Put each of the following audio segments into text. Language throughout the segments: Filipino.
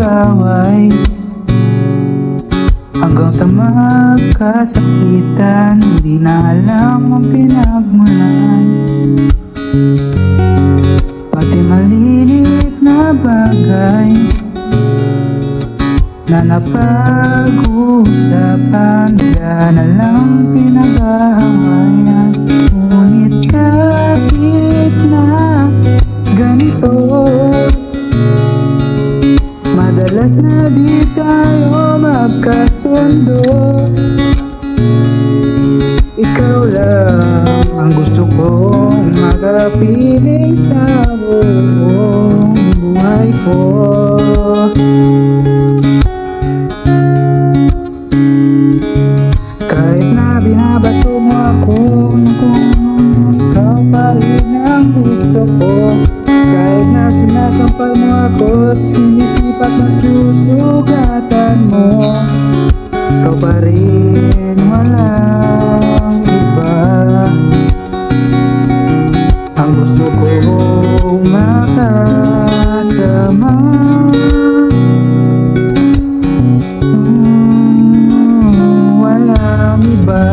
nag-aaway hanggang sa magkasakitan. Di na alam ang pinagmulan, pati maliliit na bagay na napag-uusapan, bigla na lang pinag-aawayan. Ngunit kahit na ganito, madalas na di tayo magkasundo. Ikaw lang ang gusto kong makapiling sa buong buhay ko. Kahit na binabato mo ako, ikaw pa rin ang gusto ko. Kahit na sinasampal mo ako at sinisipat na susugatan mo, ikaw pa rin, walang iba. Ang gusto kong makasama, walang iba.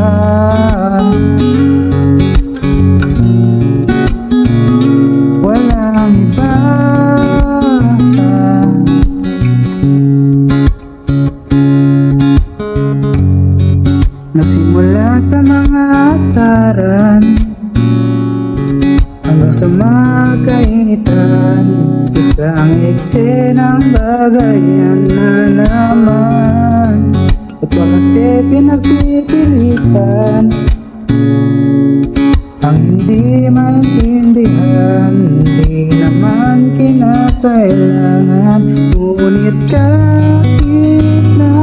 Walang iba. Nagsimula sa mga asaran hanggang sa mga kainitan, isang eksenang bagayan na naman. At kasi pinagpipilitan ang hindi maintindihan, di naman kinakailangan. Ngunit kahit na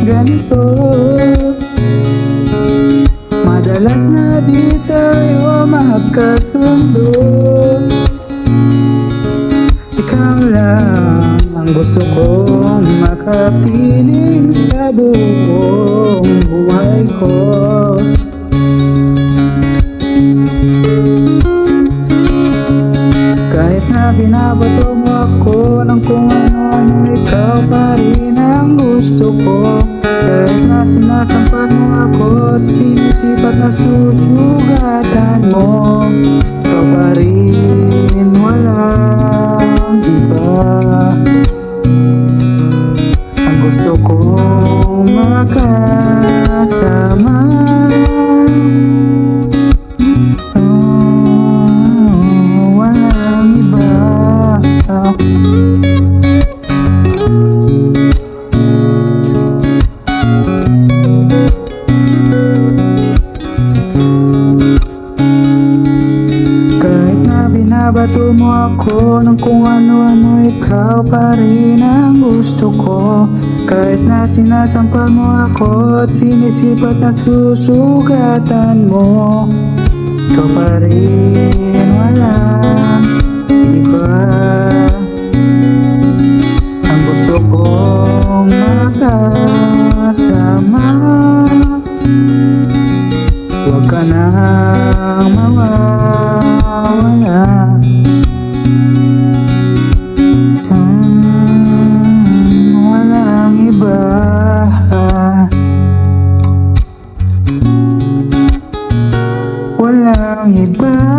ganito, madalas na di tayo magkasundo. Ikaw lang ang gusto kong makapiling sa buong buhay ko. Kahit na binabato mo ako ng kung ano-ano, ikaw pa rin ang gusto ko. Kahit na sinasampal mo ako at sinisipat na susugatan mo, ikaw pa rin, walang iba. Ang gusto kong makasama, walang iba. Kahit na binabato mo ako ng kung ano-ano, ikaw pa rin ang gusto ko. Kahit na sinasampal mo ako at sinisipat na susugatan mo, ikaw pa rin, walang iba. Ang gusto kong makasama, huwag ka nang mawawala. Walang iba. Walang iba.